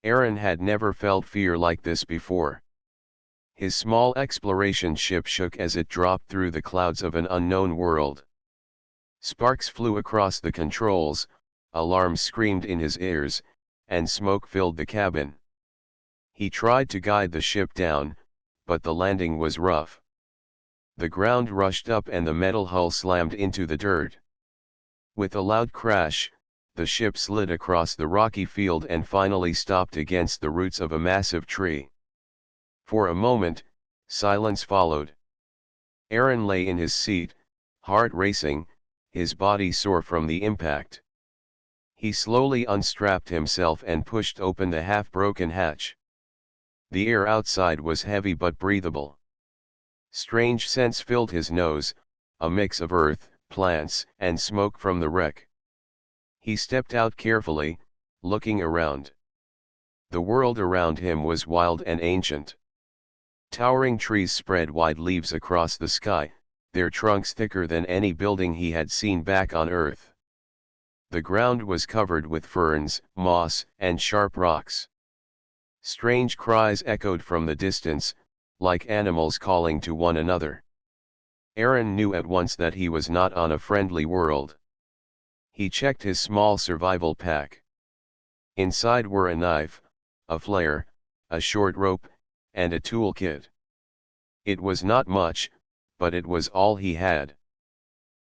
Aaron had never felt fear like this before. His small exploration ship shook as it dropped through the clouds of an unknown world. Sparks flew across the controls, alarms screamed in his ears, and smoke filled the cabin. He tried to guide the ship down, but the landing was rough. The ground rushed up and the metal hull slammed into the dirt. With a loud crash, the ship slid across the rocky field and finally stopped against the roots of a massive tree. For a moment, silence followed. Aaron lay in his seat, heart racing, his body sore from the impact. He slowly unstrapped himself and pushed open the half-broken hatch. The air outside was heavy but breathable. Strange scents filled his nose, a mix of earth, plants, and smoke from the wreck. He stepped out carefully, looking around. The world around him was wild and ancient. Towering trees spread wide leaves across the sky, their trunks thicker than any building he had seen back on Earth. The ground was covered with ferns, moss, and sharp rocks. Strange cries echoed from the distance, like animals calling to one another. Aaron knew at once that he was not on a friendly world. He checked his small survival pack. Inside were a knife, a flare, a short rope, and a toolkit. It was not much, but it was all he had.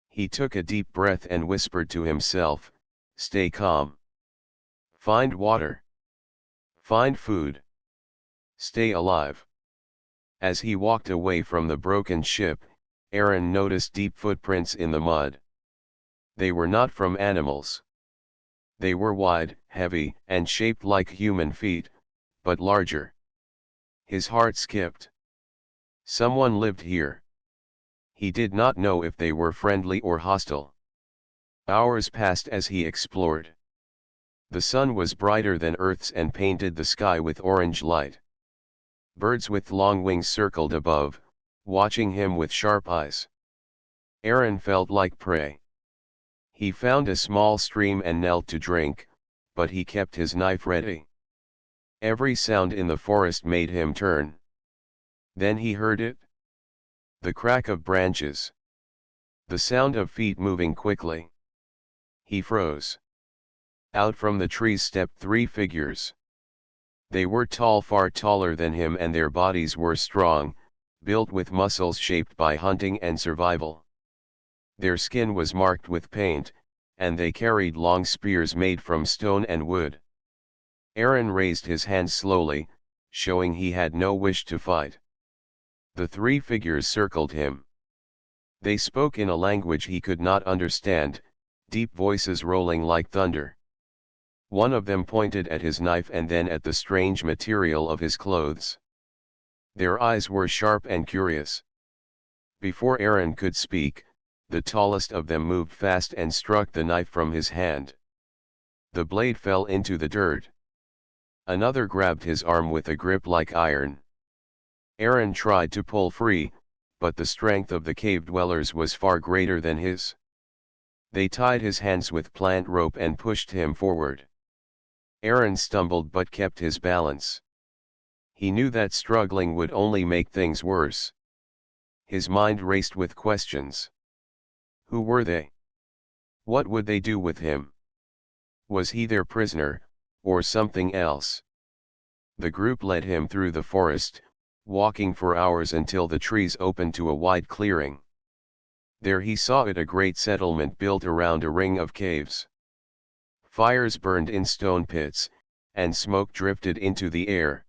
He took a deep breath and whispered to himself, "Stay calm. Find water. Find food. Stay alive." As he walked away from the broken ship, Aaron noticed deep footprints in the mud. They were not from animals. They were wide, heavy, and shaped like human feet, but larger. His heart skipped. Someone lived here. He did not know if they were friendly or hostile. Hours passed as he explored. The sun was brighter than Earth's and painted the sky with orange light. Birds with long wings circled above, watching him with sharp eyes. Aaron felt like prey. He found a small stream and knelt to drink, but he kept his knife ready. Every sound in the forest made him turn. Then he heard it. The crack of branches. The sound of feet moving quickly. He froze. Out from the trees stepped three figures. They were tall, far taller than him, and their bodies were strong, built with muscles shaped by hunting and survival. Their skin was marked with paint, and they carried long spears made from stone and wood. Aaron raised his hands slowly, showing he had no wish to fight. The three figures circled him. They spoke in a language he could not understand, deep voices rolling like thunder. One of them pointed at his knife and then at the strange material of his clothes. Their eyes were sharp and curious. Before Aaron could speak, the tallest of them moved fast and struck the knife from his hand. The blade fell into the dirt. Another grabbed his arm with a grip like iron. Aaron tried to pull free, but the strength of the cave dwellers was far greater than his. They tied his hands with plant rope and pushed him forward. Aaron stumbled but kept his balance. He knew that struggling would only make things worse. His mind raced with questions. Who were they? What would they do with him? Was he their prisoner, or something else? The group led him through the forest, walking for hours until the trees opened to a wide clearing. There he saw a great settlement built around a ring of caves. Fires burned in stone pits, and smoke drifted into the air.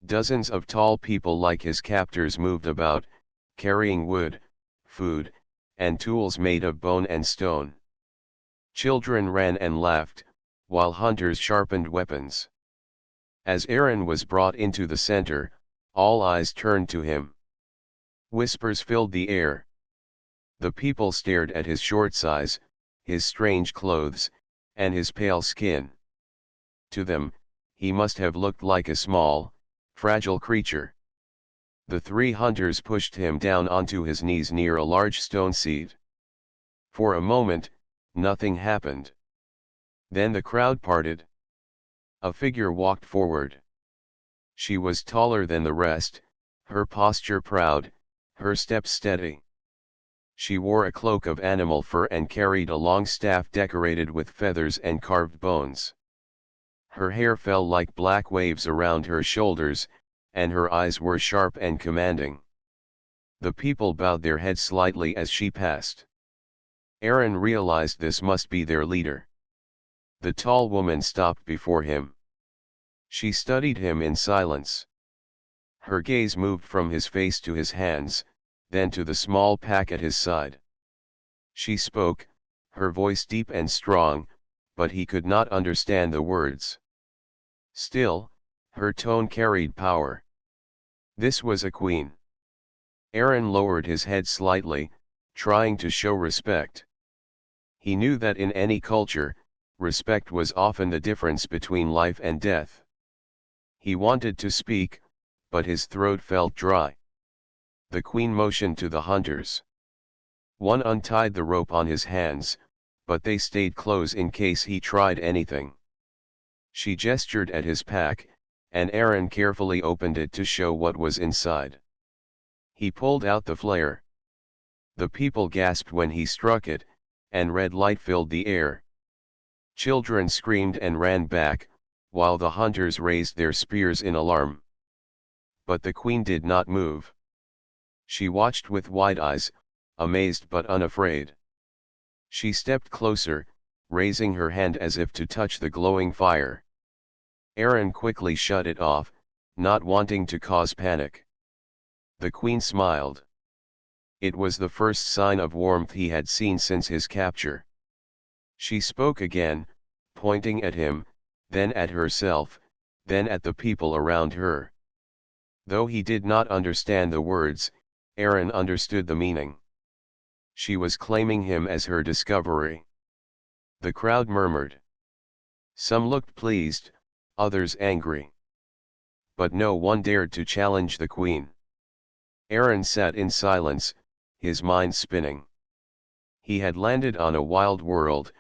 Dozens of tall people like his captors moved about, carrying wood, food, and tools made of bone and stone. Children ran and laughed, while hunters sharpened weapons. As Aaron was brought into the center, all eyes turned to him. Whispers filled the air. The people stared at his short size, his strange clothes, and his pale skin. To them, he must have looked like a small, fragile creature. The three hunters pushed him down onto his knees near a large stone seat. For a moment, nothing happened. Then the crowd parted. A figure walked forward. She was taller than the rest, her posture proud, her steps steady. She wore a cloak of animal fur and carried a long staff decorated with feathers and carved bones. Her hair fell like black waves around her shoulders, and her eyes were sharp and commanding. The people bowed their heads slightly as she passed. Aaron realized this must be their leader. The tall woman stopped before him. She studied him in silence. Her gaze moved from his face to his hands, then to the small pack at his side. She spoke, her voice deep and strong, but he could not understand the words. Still, her tone carried power. This was a queen. Aaron lowered his head slightly, trying to show respect. He knew that in any culture, respect was often the difference between life and death. He wanted to speak, but his throat felt dry. The queen motioned to the hunters. One untied the rope on his hands, but they stayed close in case he tried anything. She gestured at his pack, and Aaron carefully opened it to show what was inside. He pulled out the flare. The people gasped when he struck it, and red light filled the air. Children screamed and ran back, while the hunters raised their spears in alarm. But the queen did not move. She watched with wide eyes, amazed but unafraid. She stepped closer, raising her hand as if to touch the glowing fire. Aaron quickly shut it off, not wanting to cause panic. The queen smiled. It was the first sign of warmth he had seen since his capture. She spoke again, pointing at him, then at herself, then at the people around her. Though he did not understand the words, Aaron understood the meaning. She was claiming him as her discovery. The crowd murmured. Some looked pleased, others angry. But no one dared to challenge the queen. Aaron sat in silence, his mind spinning. He had landed on a wild world,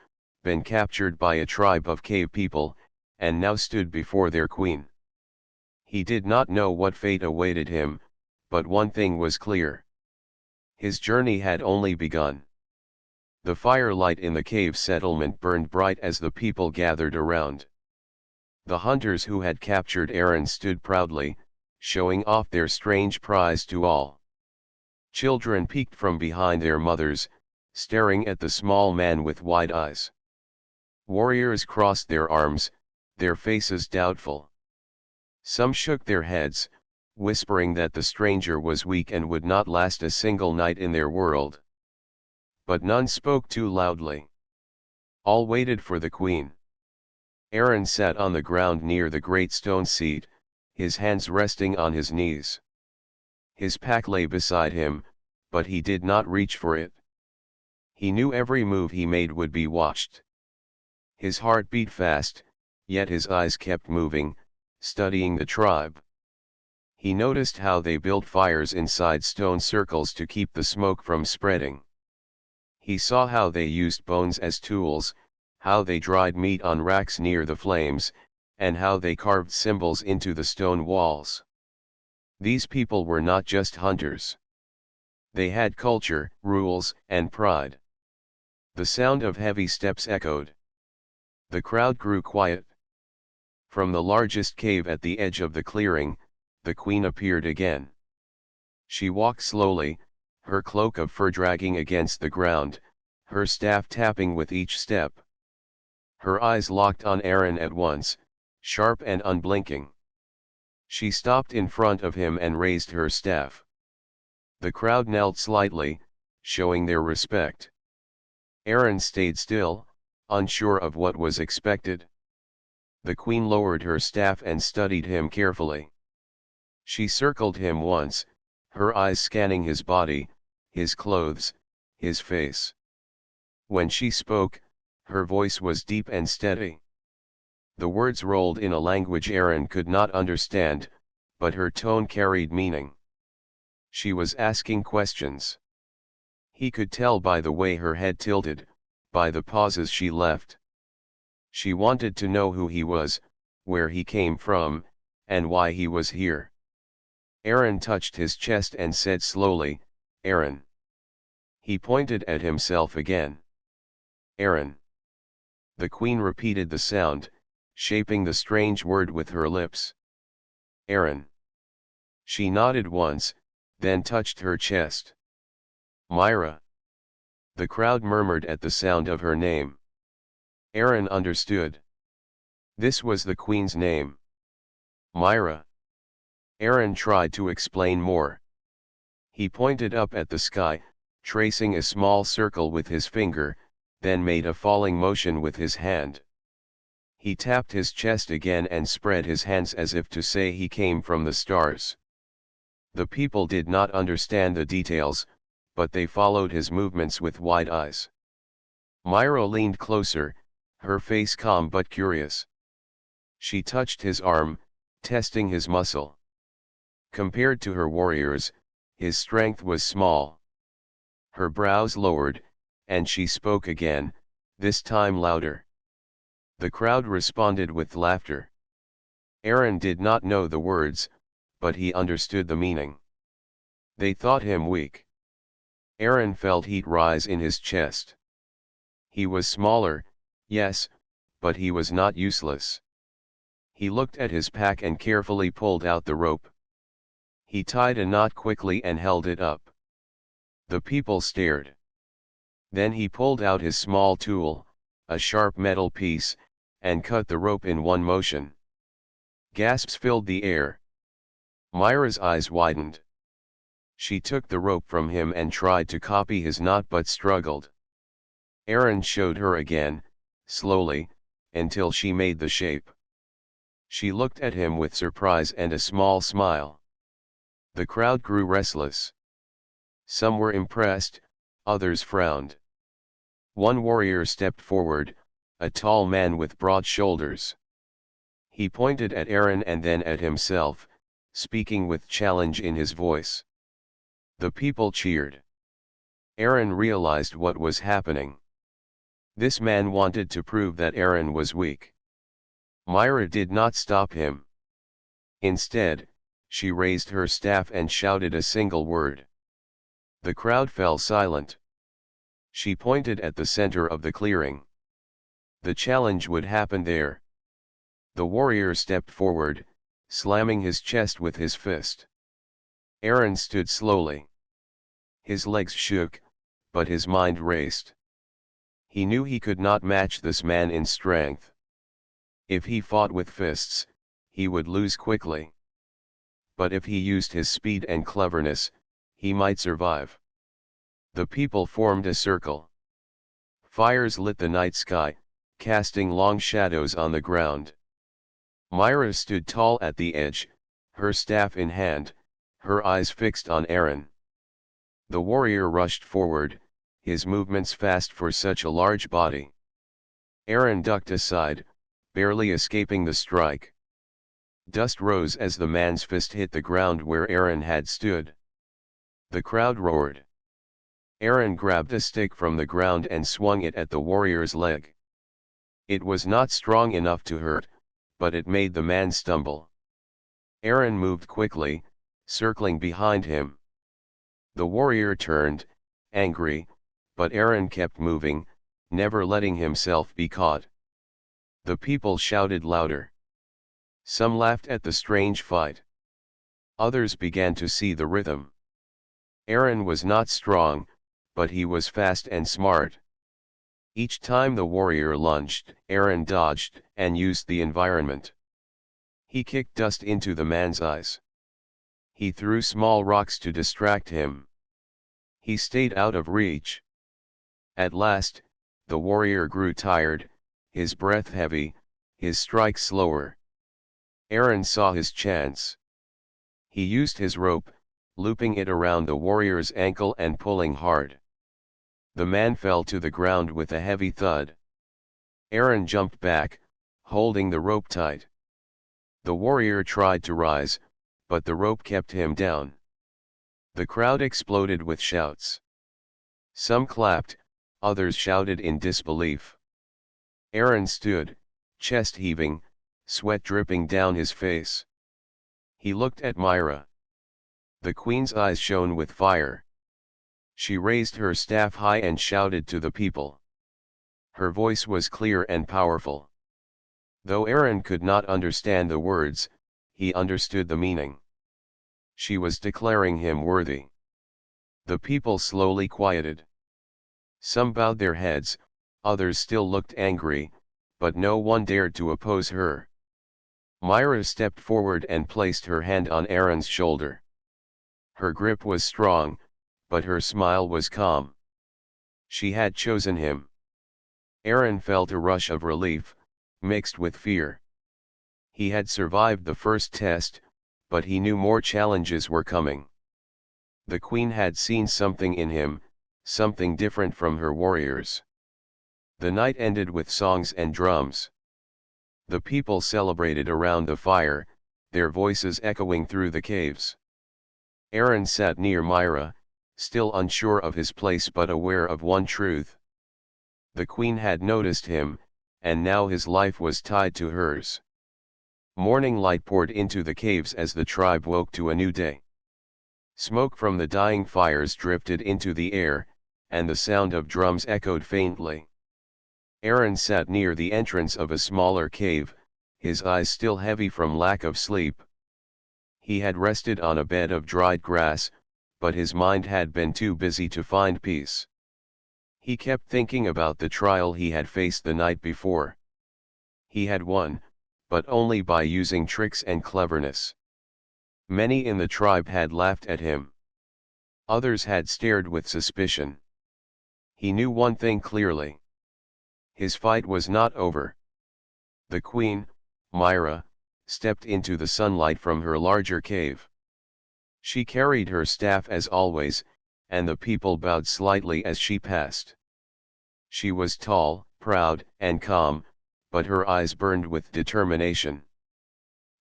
been captured by a tribe of cave people, and now stood before their queen. He did not know what fate awaited him, but one thing was clear. His journey had only begun. The firelight in the cave settlement burned bright as the people gathered around. The hunters who had captured Aaron stood proudly, showing off their strange prize to all. Children peeked from behind their mothers, staring at the small man with wide eyes. Warriors crossed their arms, their faces doubtful. Some shook their heads, whispering that the stranger was weak and would not last a single night in their world. But none spoke too loudly. All waited for the queen. Aaron sat on the ground near the great stone seat, his hands resting on his knees. His pack lay beside him, but he did not reach for it. He knew every move he made would be watched. His heart beat fast, yet his eyes kept moving, studying the tribe. He noticed how they built fires inside stone circles to keep the smoke from spreading. He saw how they used bones as tools, how they dried meat on racks near the flames, and how they carved symbols into the stone walls. These people were not just hunters. They had culture, rules, and pride. The sound of heavy steps echoed. The crowd grew quiet. From the largest cave at the edge of the clearing, the queen appeared again. She walked slowly, her cloak of fur dragging against the ground, her staff tapping with each step. Her eyes locked on Aaron at once, sharp and unblinking. She stopped in front of him and raised her staff. The crowd knelt slightly, showing their respect. Aaron stayed still, unsure of what was expected. The queen lowered her staff and studied him carefully. She circled him once, her eyes scanning his body, his clothes, his face. When she spoke, her voice was deep and steady. The words rolled in a language Aaron could not understand, but her tone carried meaning. She was asking questions. He could tell by the way her head tilted, by the pauses she left. She wanted to know who he was, where he came from, and why he was here. Aaron touched his chest and said slowly, "Aaron." He pointed at himself again. "Aaron." The queen repeated the sound, shaping the strange word with her lips. "Aaron." She nodded once, then touched her chest. "Myra." The crowd murmured at the sound of her name. Aaron understood. This was the queen's name. Myra. Aaron tried to explain more. He pointed up at the sky, tracing a small circle with his finger, then made a falling motion with his hand. He tapped his chest again and spread his hands as if to say he came from the stars. The people did not understand the details, but they followed his movements with wide eyes. Myra leaned closer, her face calm but curious. She touched his arm, testing his muscle. Compared to her warriors, his strength was small. Her brows lowered, and she spoke again, this time louder. The crowd responded with laughter. Aaron did not know the words, but he understood the meaning. They thought him weak. Aaron felt heat rise in his chest. He was smaller, yes, but he was not useless. He looked at his pack and carefully pulled out the rope. He tied a knot quickly and held it up. The people stared. Then he pulled out his small tool, a sharp metal piece, and cut the rope in one motion. Gasps filled the air. Myra's eyes widened. She took the rope from him and tried to copy his knot but struggled. Aaron showed her again, slowly, until she made the shape. She looked at him with surprise and a small smile. The crowd grew restless. Some were impressed, others frowned. One warrior stepped forward, a tall man with broad shoulders. He pointed at Aaron and then at himself, speaking with challenge in his voice. The people cheered. Aaron realized what was happening. This man wanted to prove that Aaron was weak. Myra did not stop him. Instead, she raised her staff and shouted a single word. The crowd fell silent. She pointed at the center of the clearing. The challenge would happen there. The warrior stepped forward, slamming his chest with his fist. Aaron stood slowly. His legs shook, but his mind raced. He knew he could not match this man in strength. If he fought with fists, he would lose quickly. But if he used his speed and cleverness, he might survive. The people formed a circle. Fires lit the night sky, casting long shadows on the ground. Myra stood tall at the edge, her staff in hand, her eyes fixed on Aaron. The warrior rushed forward, his movements fast for such a large body. Aaron ducked aside, barely escaping the strike. Dust rose as the man's fist hit the ground where Aaron had stood. The crowd roared. Aaron grabbed a stick from the ground and swung it at the warrior's leg. It was not strong enough to hurt, but it made the man stumble. Aaron moved quickly, circling behind him. The warrior turned, angry, but Aaron kept moving, never letting himself be caught. The people shouted louder. Some laughed at the strange fight. Others began to see the rhythm. Aaron was not strong, but he was fast and smart. Each time the warrior lunged, Aaron dodged and used the environment. He kicked dust into the man's eyes. He threw small rocks to distract him. He stayed out of reach. At last, the warrior grew tired, his breath heavy, his strike slower. Aaron saw his chance. He used his rope, looping it around the warrior's ankle and pulling hard. The man fell to the ground with a heavy thud. Aaron jumped back, holding the rope tight. The warrior tried to rise, but the rope kept him down. The crowd exploded with shouts. Some clapped, others shouted in disbelief. Aaron stood, chest heaving, sweat dripping down his face. He looked at Myra. The queen's eyes shone with fire. She raised her staff high and shouted to the people. Her voice was clear and powerful. Though Aaron could not understand the words, he understood the meaning. She was declaring him worthy. The people slowly quieted. Some bowed their heads, others still looked angry, but no one dared to oppose her. Myra stepped forward and placed her hand on Aaron's shoulder. Her grip was strong, but her smile was calm. She had chosen him. Aaron felt a rush of relief, mixed with fear. He had survived the first test, but he knew more challenges were coming. The queen had seen something in him, something different from her warriors. The night ended with songs and drums. The people celebrated around the fire, their voices echoing through the caves. Aaron sat near Myra, still unsure of his place but aware of one truth. The queen had noticed him, and now his life was tied to hers. Morning light poured into the caves as the tribe woke to a new day. Smoke from the dying fires drifted into the air, and the sound of drums echoed faintly. Aaron sat near the entrance of a smaller cave, his eyes still heavy from lack of sleep. He had rested on a bed of dried grass, but his mind had been too busy to find peace. He kept thinking about the trial he had faced the night before. He had won, but only by using tricks and cleverness. Many in the tribe had laughed at him. Others had stared with suspicion. He knew one thing clearly. His fight was not over. The queen, Myra, stepped into the sunlight from her larger cave. She carried her staff as always, and the people bowed slightly as she passed. She was tall, proud, and calm, but her eyes burned with determination.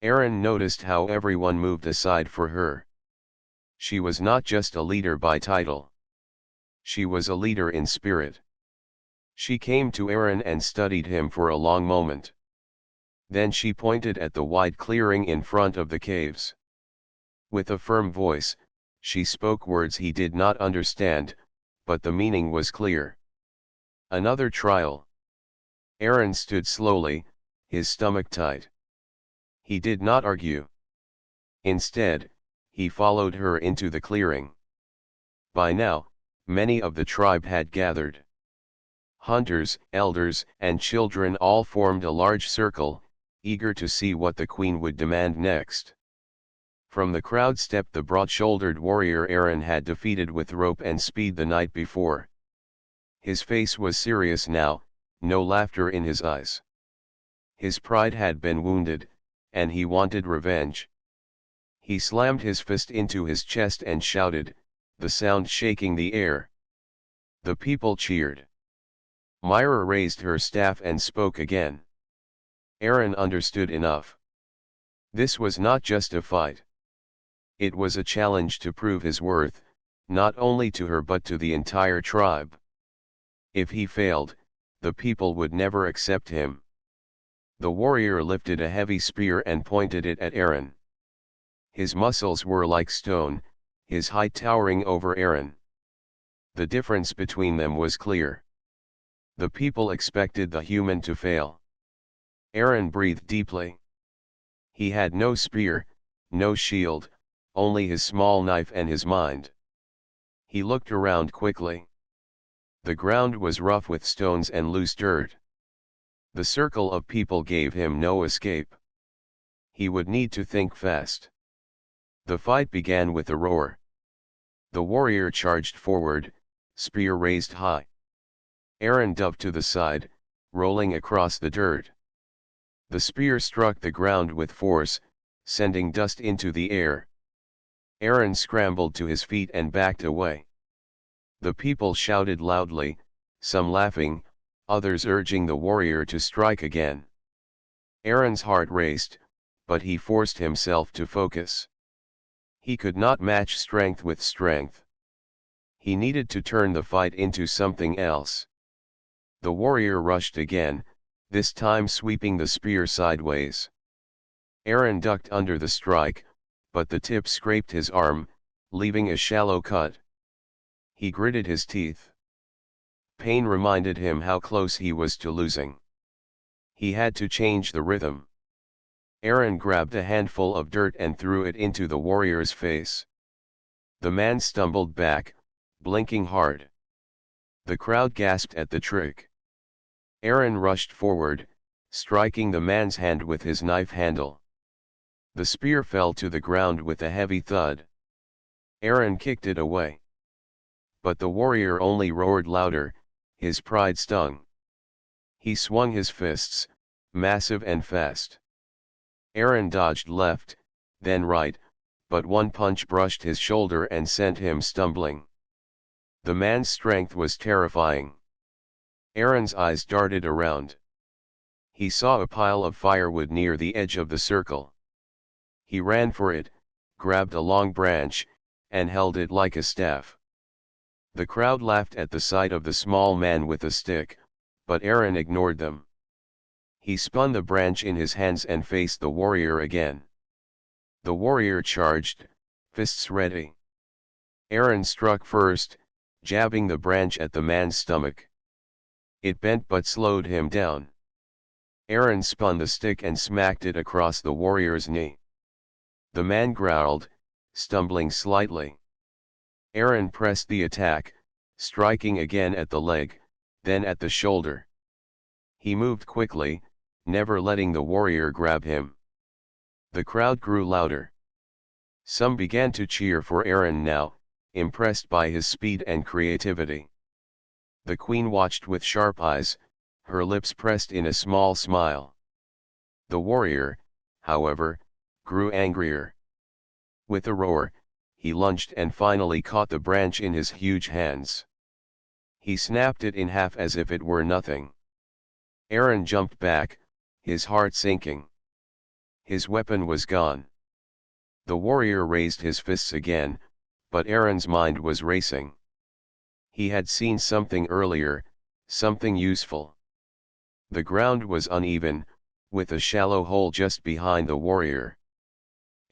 Aaron noticed how everyone moved aside for her. She was not just a leader by title. She was a leader in spirit. She came to Aaron and studied him for a long moment. Then she pointed at the wide clearing in front of the caves. With a firm voice, she spoke words he did not understand, but the meaning was clear. Another trial. Aaron stood slowly, his stomach tight. He did not argue. Instead, he followed her into the clearing. By now, many of the tribe had gathered. Hunters, elders, and children all formed a large circle, eager to see what the queen would demand next. From the crowd stepped the broad-shouldered warrior Aaron had defeated with rope and speed the night before. His face was serious now, no laughter in his eyes. His pride had been wounded, and he wanted revenge. He slammed his fist into his chest and shouted, the sound shaking the air. The people cheered. Myra raised her staff and spoke again. Aaron understood enough. This was not just a fight. It was a challenge to prove his worth, not only to her but to the entire tribe. If he failed, the people would never accept him. The warrior lifted a heavy spear and pointed it at Aaron. His muscles were like stone, his height towering over Aaron. The difference between them was clear. The people expected the human to fail. Aaron breathed deeply. He had no spear, no shield, only his small knife and his mind. He looked around quickly. The ground was rough with stones and loose dirt. The circle of people gave him no escape. He would need to think fast. The fight began with a roar. The warrior charged forward, spear raised high. Aaron dove to the side, rolling across the dirt. The spear struck the ground with force, sending dust into the air. Aaron scrambled to his feet and backed away. The people shouted loudly, some laughing, others urging the warrior to strike again. Aaron's heart raced, but he forced himself to focus. He could not match strength with strength. He needed to turn the fight into something else. The warrior rushed again, this time sweeping the spear sideways. Aaron ducked under the strike, but the tip scraped his arm, leaving a shallow cut. He gritted his teeth. Pain reminded him how close he was to losing. He had to change the rhythm. Aaron grabbed a handful of dirt and threw it into the warrior's face. The man stumbled back, blinking hard. The crowd gasped at the trick. Aaron rushed forward, striking the man's hand with his knife handle. The spear fell to the ground with a heavy thud. Aaron kicked it away. But the warrior only roared louder, his pride stung. He swung his fists, massive and fast. Aaron dodged left, then right, but one punch brushed his shoulder and sent him stumbling. The man's strength was terrifying. Aaron's eyes darted around. He saw a pile of firewood near the edge of the circle. He ran for it, grabbed a long branch, and held it like a staff. The crowd laughed at the sight of the small man with a stick, but Aaron ignored them. He spun the branch in his hands and faced the warrior again. The warrior charged, fists ready. Aaron struck first, jabbing the branch at the man's stomach. It bent but slowed him down. Aaron spun the stick and smacked it across the warrior's knee. The man growled, stumbling slightly. Aaron pressed the attack, striking again at the leg, then at the shoulder. He moved quickly, never letting the warrior grab him. The crowd grew louder. Some began to cheer for Aaron now, impressed by his speed and creativity. The queen watched with sharp eyes, her lips pressed in a small smile. The warrior, however, grew angrier. With a roar, he lunged and finally caught the branch in his huge hands. He snapped it in half as if it were nothing. Aaron jumped back, his heart sinking. His weapon was gone. The warrior raised his fists again, but Aaron's mind was racing. He had seen something earlier, something useful. The ground was uneven, with a shallow hole just behind the warrior.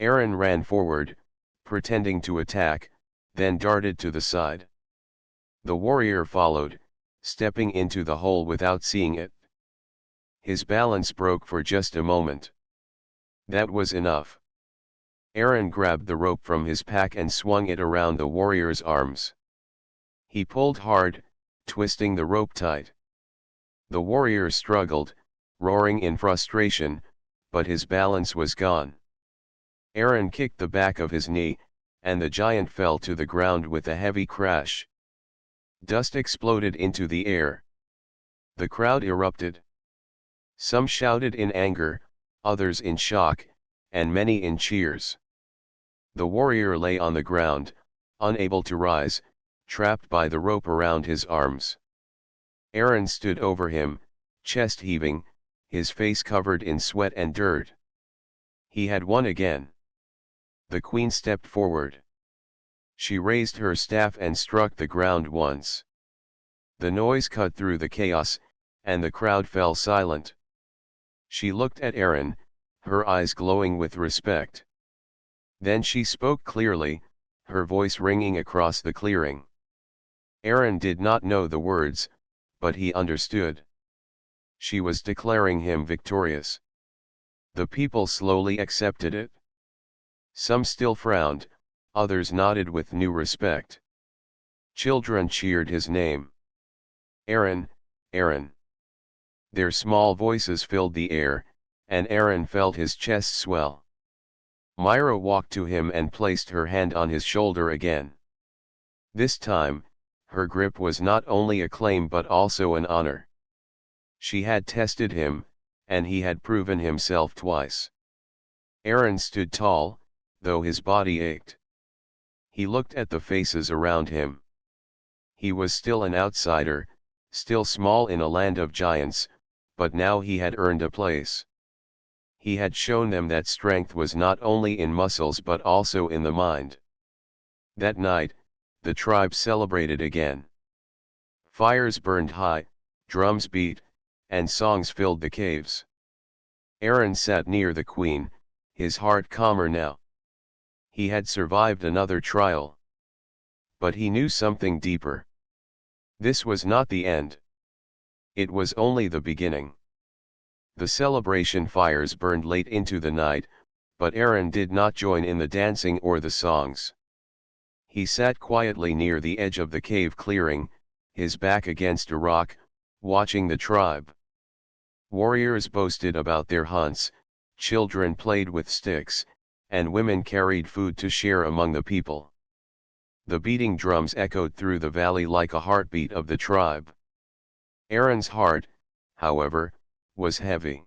Aaron ran forward, pretending to attack, then darted to the side. The warrior followed, stepping into the hole without seeing it. His balance broke for just a moment. That was enough. Aaron grabbed the rope from his pack and swung it around the warrior's arms. He pulled hard, twisting the rope tight. The warrior struggled, roaring in frustration, but his balance was gone. Aaron kicked the back of his knee, and the giant fell to the ground with a heavy crash. Dust exploded into the air. The crowd erupted. Some shouted in anger, others in shock, and many in cheers. The warrior lay on the ground, unable to rise, trapped by the rope around his arms. Aaron stood over him, chest heaving, his face covered in sweat and dirt. He had won again. The queen stepped forward. She raised her staff and struck the ground once. The noise cut through the chaos, and the crowd fell silent. She looked at Aaron, her eyes glowing with respect. Then she spoke clearly, her voice ringing across the clearing. Aaron did not know the words, but he understood. She was declaring him victorious. The people slowly accepted it. Some still frowned, others nodded with new respect. Children cheered his name. Aaron, Aaron. Their small voices filled the air, and Aaron felt his chest swell. Myra walked to him and placed her hand on his shoulder again. This time, her grip was not only a claim but also an honor. She had tested him, and he had proven himself twice. Aaron stood tall, though his body ached. He looked at the faces around him. He was still an outsider, still small in a land of giants, but now he had earned a place. He had shown them that strength was not only in muscles but also in the mind. That night, the tribe celebrated again. Fires burned high, drums beat, and songs filled the caves. Aaron sat near the queen, his heart calmer now. He had survived another trial. But he knew something deeper. This was not the end. It was only the beginning. The celebration fires burned late into the night, but Aaron did not join in the dancing or the songs. He sat quietly near the edge of the cave clearing, his back against a rock, watching the tribe. Warriors boasted about their hunts, children played with sticks, and women carried food to share among the people. The beating drums echoed through the valley like a heartbeat of the tribe. Aaron's heart, however, was heavy.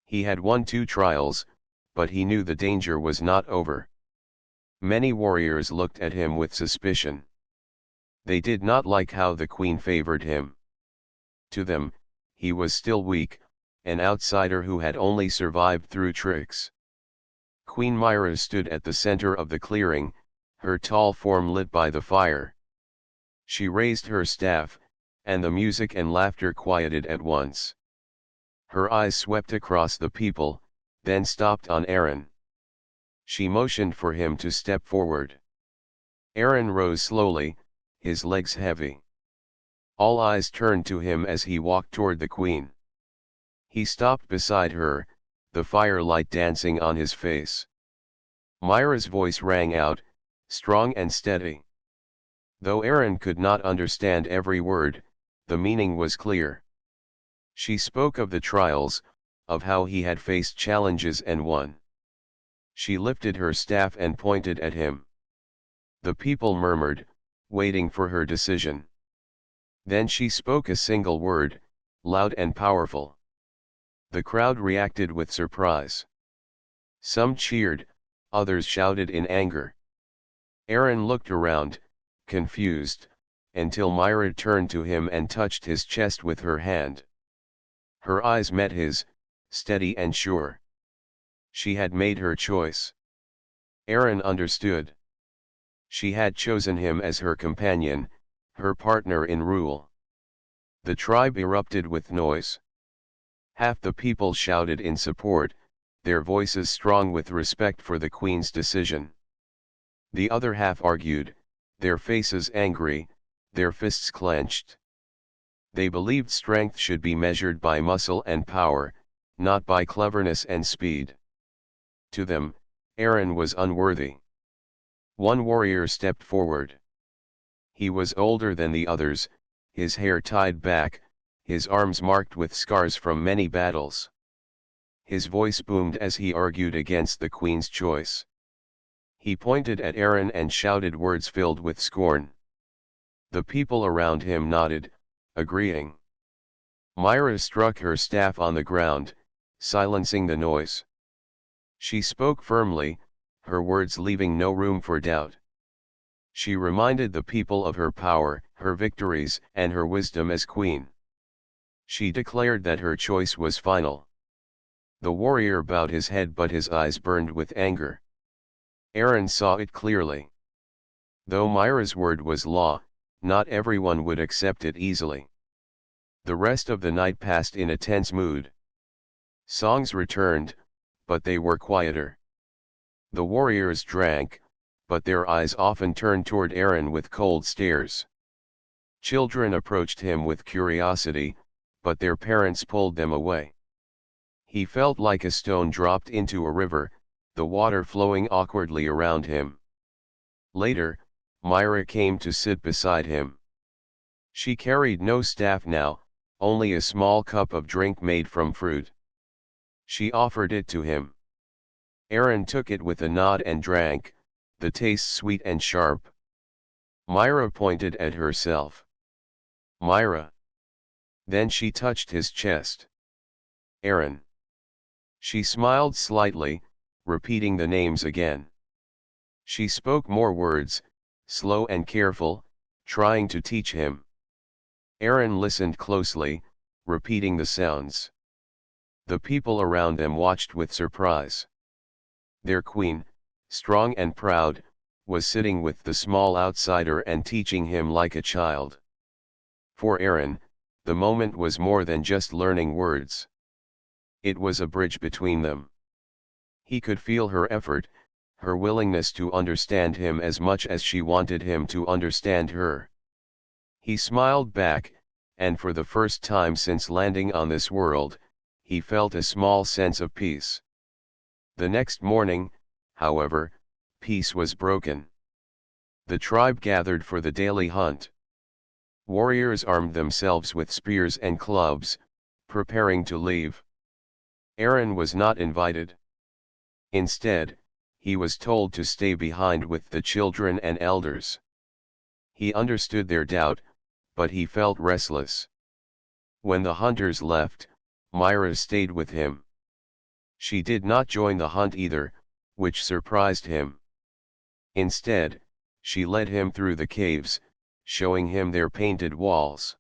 He had won 2 trials, but he knew the danger was not over. Many warriors looked at him with suspicion. They did not like how the queen favored him. To them, he was still weak, an outsider who had only survived through tricks. Queen Myra stood at the center of the clearing, her tall form lit by the fire. She raised her staff, and the music and laughter quieted at once. Her eyes swept across the people, then stopped on Aaron. She motioned for him to step forward. Aaron rose slowly, his legs heavy. All eyes turned to him as he walked toward the queen. He stopped beside her, the firelight dancing on his face. Myra's voice rang out, strong and steady. Though Aaron could not understand every word, the meaning was clear. She spoke of the trials, of how he had faced challenges and won. She lifted her staff and pointed at him. The people murmured, waiting for her decision. Then she spoke a single word, loud and powerful. The crowd reacted with surprise. Some cheered, others shouted in anger. Aaron looked around, confused, until Myra turned to him and touched his chest with her hand. Her eyes met his, steady and sure. She had made her choice. Aaron understood. She had chosen him as her companion, her partner in rule. The tribe erupted with noise. Half the people shouted in support, their voices strong with respect for the queen's decision. The other half argued, their faces angry, their fists clenched. They believed strength should be measured by muscle and power, not by cleverness and speed. To them, Aaron was unworthy. One warrior stepped forward. He was older than the others, his hair tied back, his arms marked with scars from many battles. His voice boomed as he argued against the queen's choice. He pointed at Aaron and shouted words filled with scorn. The people around him nodded, agreeing. Myra struck her staff on the ground, silencing the noise. She spoke firmly, her words leaving no room for doubt. She reminded the people of her power, her victories, and her wisdom as queen. She declared that her choice was final. The warrior bowed his head, but his eyes burned with anger. Aaron saw it clearly. Though Myra's word was law, not everyone would accept it easily. The rest of the night passed in a tense mood. Songs returned, but they were quieter. The warriors drank, but their eyes often turned toward Aaron with cold stares. Children approached him with curiosity, but their parents pulled them away. He felt like a stone dropped into a river, the water flowing awkwardly around him. Later, Myra came to sit beside him. She carried no staff now, only a small cup of drink made from fruit. She offered it to him. Aaron took it with a nod and drank, the taste sweet and sharp. Myra pointed at herself. Myra. Then she touched his chest. Aaron. She smiled slightly, repeating the names again. She spoke more words, slow and careful, trying to teach him. Aaron listened closely, repeating the sounds. The people around them watched with surprise. Their queen, strong and proud, was sitting with the small outsider and teaching him like a child. For Aaron, the moment was more than just learning words. It was a bridge between them. He could feel her effort, her willingness to understand him as much as she wanted him to understand her. He smiled back, and for the first time since landing on this world, he felt a small sense of peace. The next morning, however, peace was broken. The tribe gathered for the daily hunt. Warriors armed themselves with spears and clubs, preparing to leave. Aaron was not invited. Instead, he was told to stay behind with the children and elders. He understood their doubt, but he felt restless. When the hunters left, Myra stayed with him. She did not join the hunt either, which surprised him. Instead, she led him through the caves, showing him their painted walls.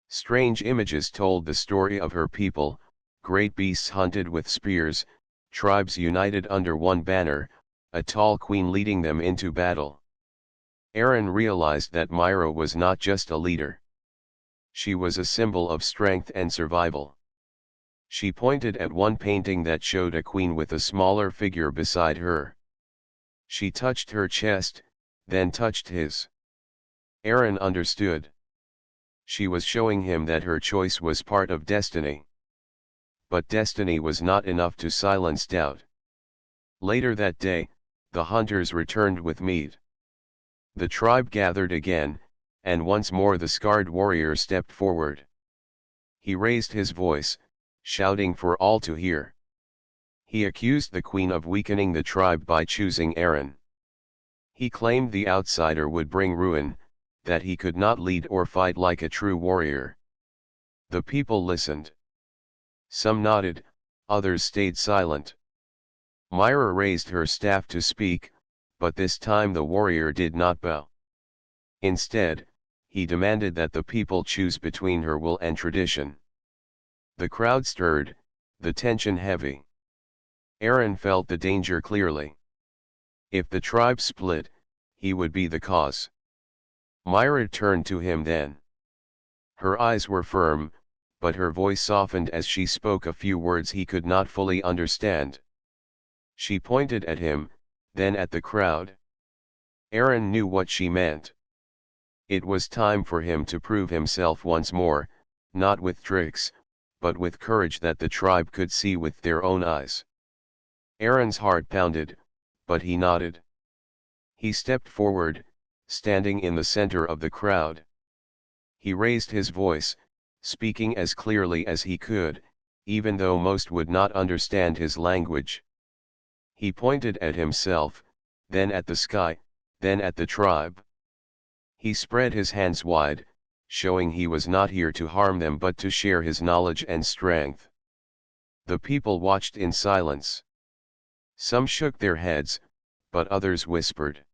Strange images told the story of her people, great beasts hunted with spears, tribes united under one banner, a tall queen leading them into battle. Aaron realized that Myra was not just a leader. She was a symbol of strength and survival. She pointed at one painting that showed a queen with a smaller figure beside her. She touched her chest, then touched his. Aaron understood. She was showing him that her choice was part of destiny. But destiny was not enough to silence doubt. Later that day, the hunters returned with meat. The tribe gathered again, and once more the scarred warrior stepped forward. He raised his voice, shouting for all to hear. He accused the queen of weakening the tribe by choosing Aaron. He claimed the outsider would bring ruin, that he could not lead or fight like a true warrior. The people listened. Some nodded, others stayed silent. Myra raised her staff to speak, but this time the warrior did not bow. Instead, he demanded that the people choose between her will and tradition. The crowd stirred, the tension heavy. Aaron felt the danger clearly. If the tribe split, he would be the cause. Myra turned to him then. Her eyes were firm, but her voice softened as she spoke a few words he could not fully understand. She pointed at him, then at the crowd. Aaron knew what she meant. It was time for him to prove himself once more, not with tricks, but with courage that the tribe could see with their own eyes. Aaron's heart pounded, but he nodded. He stepped forward, standing in the center of the crowd. He raised his voice, speaking as clearly as he could, even though most would not understand his language. He pointed at himself, then at the sky, then at the tribe. He spread his hands wide, showing he was not here to harm them but to share his knowledge and strength. The people watched in silence. Some shook their heads, but others whispered.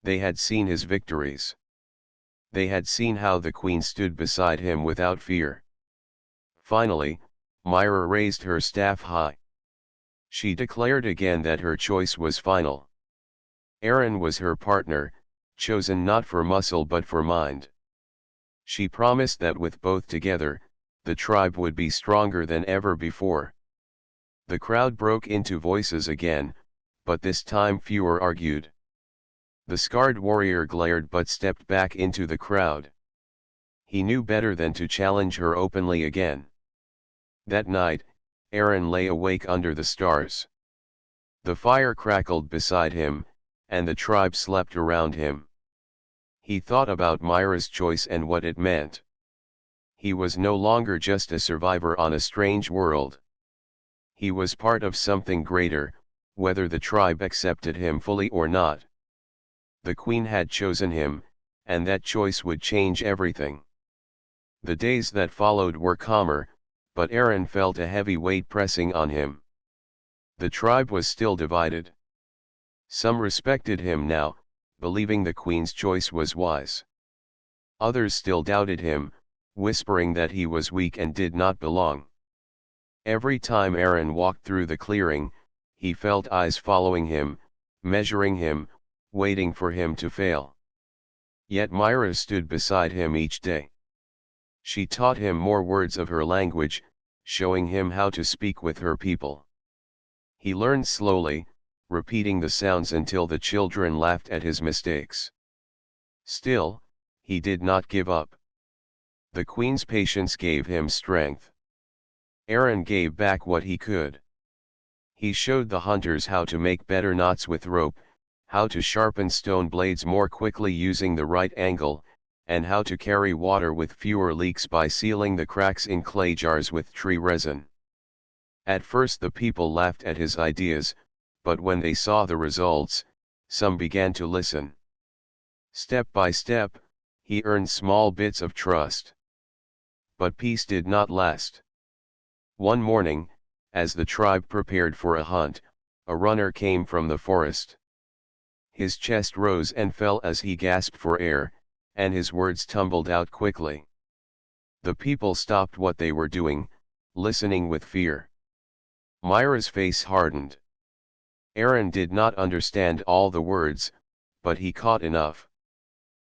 They had seen his victories. They had seen how the queen stood beside him without fear. Finally, Myra raised her staff high. She declared again that her choice was final. Aaron was her partner, chosen not for muscle but for mind. She promised that with both together, the tribe would be stronger than ever before. The crowd broke into voices again, but this time fewer argued. The scarred warrior glared but stepped back into the crowd. He knew better than to challenge her openly again. That night, Aaron lay awake under the stars. The fire crackled beside him, and the tribe slept around him. He thought about Myra's choice and what it meant. He was no longer just a survivor on a strange world. He was part of something greater, whether the tribe accepted him fully or not. The queen had chosen him, and that choice would change everything. The days that followed were calmer, but Aaron felt a heavy weight pressing on him. The tribe was still divided. Some respected him now, believing the queen's choice was wise. Others still doubted him, whispering that he was weak and did not belong. Every time Aaron walked through the clearing, he felt eyes following him, measuring him, waiting for him to fail. Yet Myra stood beside him each day. She taught him more words of her language, showing him how to speak with her people. He learned slowly, repeating the sounds until the children laughed at his mistakes. Still, he did not give up. The queen's patience gave him strength. Aaron gave back what he could. He showed the hunters how to make better knots with rope, how to sharpen stone blades more quickly using the right angle, and how to carry water with fewer leaks by sealing the cracks in clay jars with tree resin. At first the people laughed at his ideas, but when they saw the results, some began to listen. Step by step, he earned small bits of trust. But peace did not last. One morning, as the tribe prepared for a hunt, a runner came from the forest. His chest rose and fell as he gasped for air, and his words tumbled out quickly. The people stopped what they were doing, listening with fear. Myra's face hardened. Aaron did not understand all the words, but he caught enough.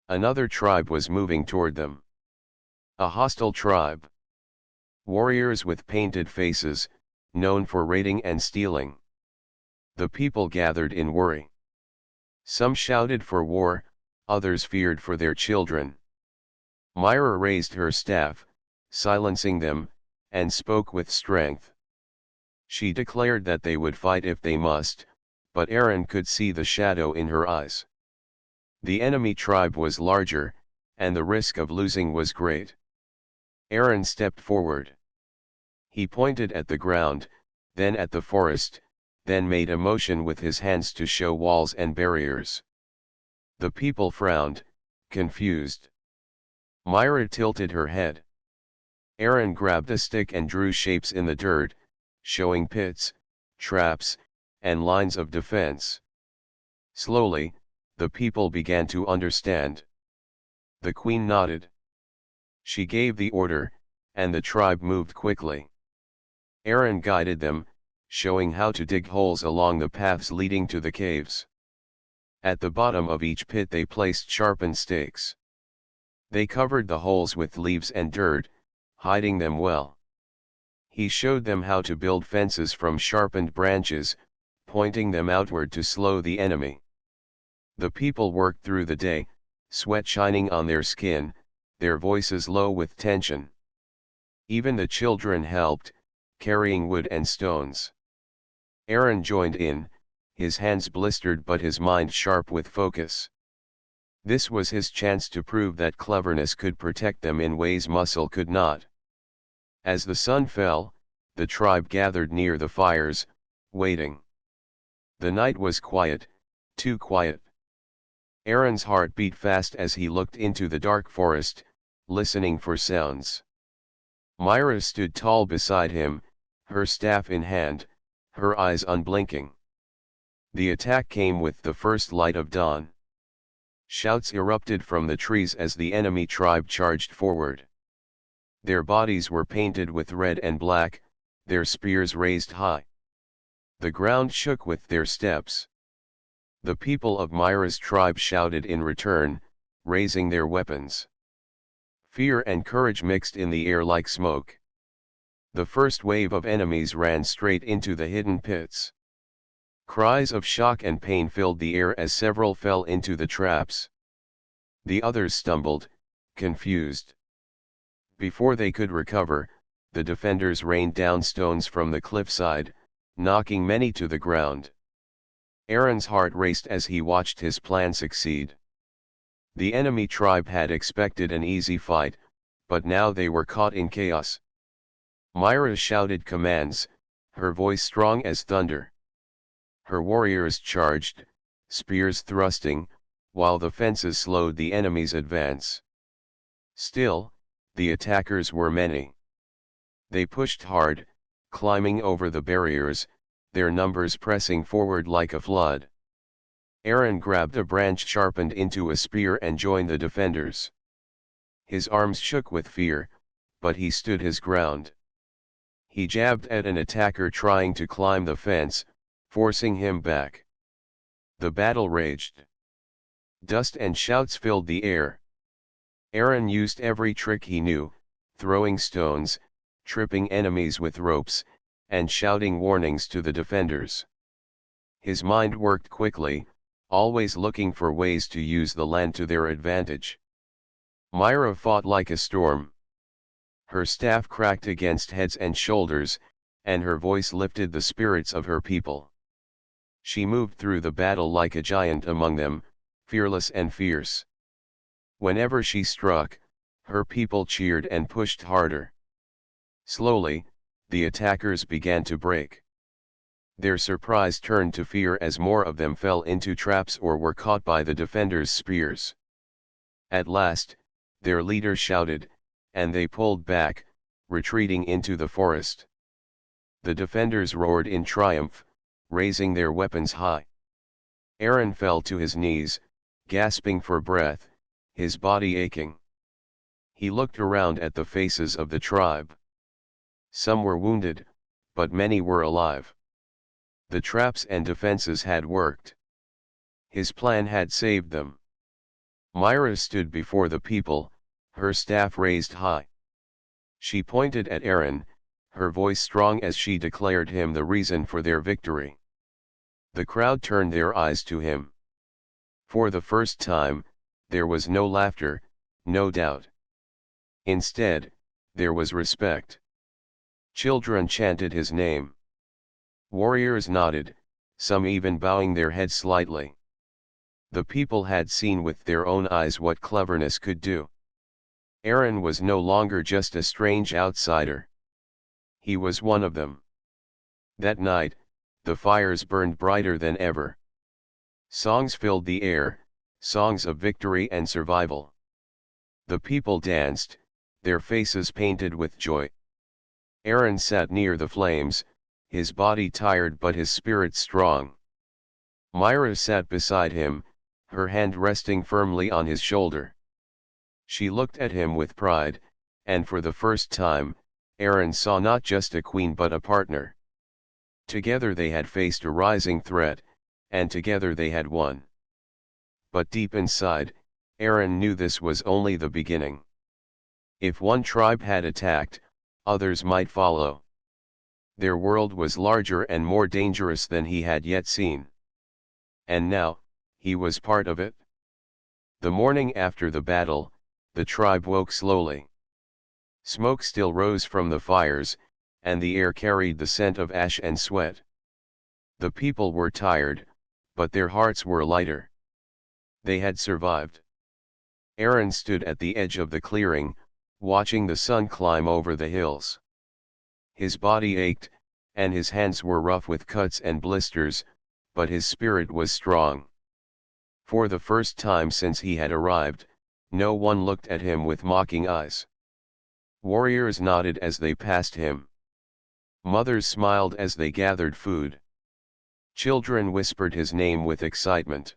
Another tribe was moving toward them. A hostile tribe. Warriors with painted faces, known for raiding and stealing. The people gathered in worry. Some shouted for war, others feared for their children. Myra raised her staff, silencing them, and spoke with strength. She declared that they would fight if they must, but Aaron could see the shadow in her eyes. The enemy tribe was larger, and the risk of losing was great. Aaron stepped forward. He pointed at the ground, then at the forest, then made a motion with his hands to show walls and barriers. The people frowned, confused. Myra tilted her head. Aaron grabbed a stick and drew shapes in the dirt, showing pits, traps, and lines of defense. Slowly, the people began to understand. The queen nodded. She gave the order, and the tribe moved quickly. Aaron guided them, showing how to dig holes along the paths leading to the caves. At the bottom of each pit they placed sharpened stakes. They covered the holes with leaves and dirt, hiding them well. He showed them how to build fences from sharpened branches, pointing them outward to slow the enemy. The people worked through the day, sweat shining on their skin, their voices low with tension. Even the children helped, carrying wood and stones. Aaron joined in, his hands blistered but his mind sharp with focus. This was his chance to prove that cleverness could protect them in ways muscle could not. As the sun fell, the tribe gathered near the fires, waiting. The night was quiet, too quiet. Aaron's heart beat fast as he looked into the dark forest, listening for sounds. Myra stood tall beside him, her staff in hand, her eyes unblinking. The attack came with the first light of dawn. Shouts erupted from the trees as the enemy tribe charged forward. Their bodies were painted with red and black, their spears raised high. The ground shook with their steps. The people of Myra's tribe shouted in return, raising their weapons. Fear and courage mixed in the air like smoke. The first wave of enemies ran straight into the hidden pits. Cries of shock and pain filled the air as several fell into the traps. The others stumbled, confused. Before they could recover, the defenders rained down stones from the cliffside, knocking many to the ground. Aaron's heart raced as he watched his plan succeed. The enemy tribe had expected an easy fight, but now they were caught in chaos. Myra shouted commands, her voice strong as thunder. Her warriors charged, spears thrusting, while the fences slowed the enemy's advance. Still, the attackers were many. They pushed hard, climbing over the barriers, their numbers pressing forward like a flood. Aaron grabbed a branch sharpened into a spear and joined the defenders. His arms shook with fear, but he stood his ground. He jabbed at an attacker trying to climb the fence, forcing him back. The battle raged. Dust and shouts filled the air. Aaron used every trick he knew, throwing stones, tripping enemies with ropes, and shouting warnings to the defenders. His mind worked quickly, always looking for ways to use the land to their advantage. Myra fought like a storm. Her staff cracked against heads and shoulders, and her voice lifted the spirits of her people. She moved through the battle like a giant among them, fearless and fierce. Whenever she struck, her people cheered and pushed harder. Slowly, the attackers began to break. Their surprise turned to fear as more of them fell into traps or were caught by the defenders' spears. At last, their leader shouted, and they pulled back, retreating into the forest. The defenders roared in triumph, raising their weapons high. Aaron fell to his knees, gasping for breath, his body aching. He looked around at the faces of the tribe. Some were wounded, but many were alive. The traps and defenses had worked. His plan had saved them. Myra stood before the people, her staff raised high. She pointed at Aaron, her voice strong as she declared him the reason for their victory. The crowd turned their eyes to him. For the first time, there was no laughter, no doubt. Instead, there was respect. Children chanted his name. Warriors nodded, some even bowing their heads slightly. The people had seen with their own eyes what cleverness could do. Aaron was no longer just a strange outsider. He was one of them. That night, the fires burned brighter than ever. Songs filled the air, songs of victory and survival. The people danced, their faces painted with joy. Aaron sat near the flames, his body tired but his spirit strong. Myra sat beside him, her hand resting firmly on his shoulder. She looked at him with pride, and for the first time, Aaron saw not just a queen but a partner. Together they had faced a rising threat, and together they had won. But deep inside, Aaron knew this was only the beginning. If one tribe had attacked, others might follow. Their world was larger and more dangerous than he had yet seen. And now, he was part of it. The morning after the battle, the tribe woke slowly. Smoke still rose from the fires, and the air carried the scent of ash and sweat. The people were tired, but their hearts were lighter. They had survived. Aaron stood at the edge of the clearing, watching the sun climb over the hills. His body ached, and his hands were rough with cuts and blisters, but his spirit was strong. For the first time since he had arrived, no one looked at him with mocking eyes. Warriors nodded as they passed him. Mothers smiled as they gathered food. Children whispered his name with excitement.